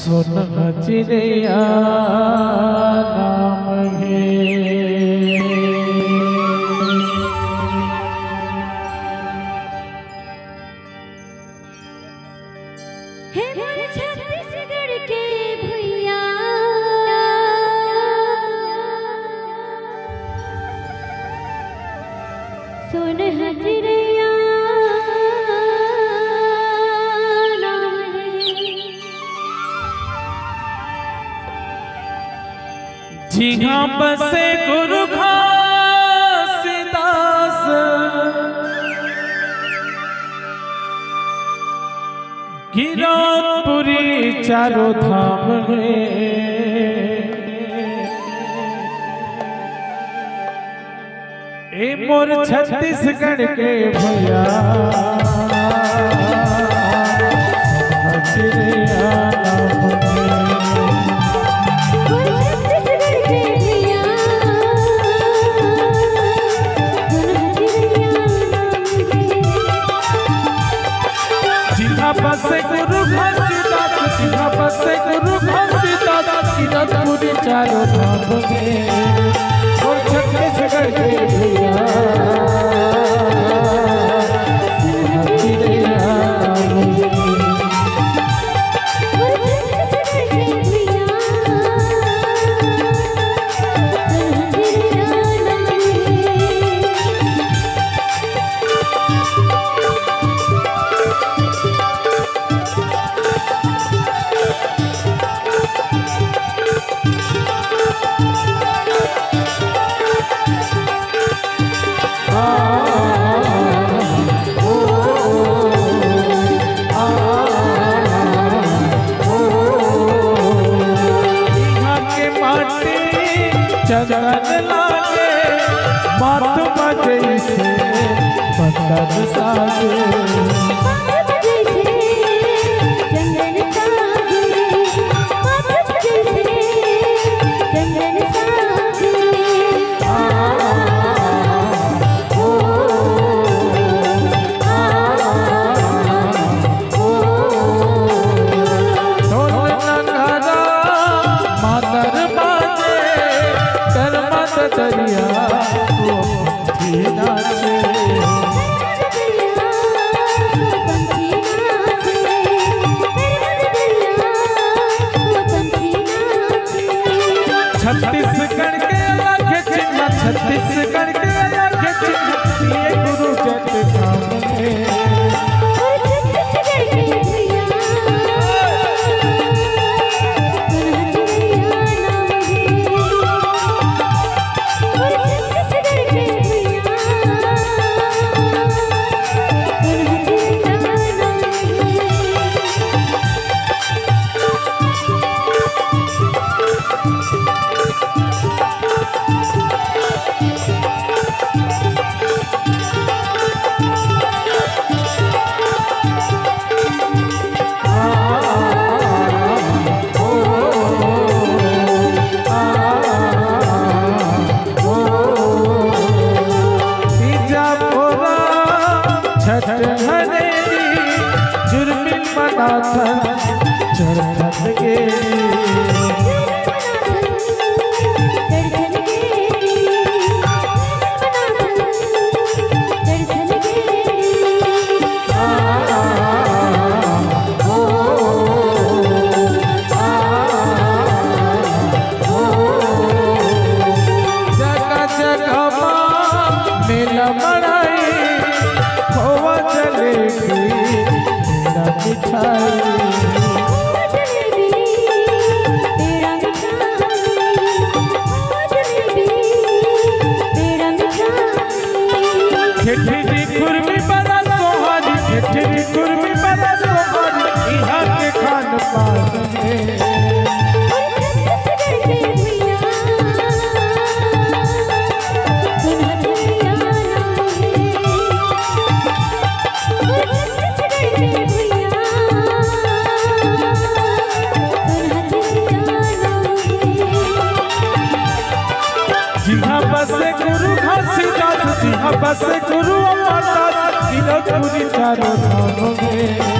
सुन हजरिया नाम है। छत्तीसगढ़ के भैया सुन हजरिया नाम है। जी हाँ बसे गुरु घासीदास गिरौदपुरी चारों धाम है। ए मोर छत्तीसगढ़ के भैया हजरिया नाम है। छत्तीसगढ़ के भैया सुन हजरिया नाम है। जिहा बसे गुरु घासीदास जिहा बसे गुरु घासीदास गिरौदपुरी चारों धाम में और छत्तीसगढ़ के भैया हजरिया नाम है। छत्तीसगढ़ के भैया सुन हजरिया नाम है। चंदन लागे मात बजे से बंदन साजे। मात बजे से चंदन साजे, मात बजे से चंदन साजे। ढोल नगारा मादर बाजे करमत दरिया पंछी नाचे। छत्तीसगढ़ के अलग चिन्ह छत्तीसगढ़ के अलग चिन्ह ये गुरु जट धाम में। छठ हनेरी जुर्मिन मनाथन चढ़त गेरी। जगह जगह मेला मड़ाई खोवा जलेबी पेड़ा मिठाई। ठेठरी खुरमी बड़ा सोहारी ठेठरी खुरमी बड़ा सोहारी यहाँ के खान पान में। जिहा बसे गुरु घासीदास जिहा बसे गुरु अमरदास गिरौदपुरी चारों धाम में।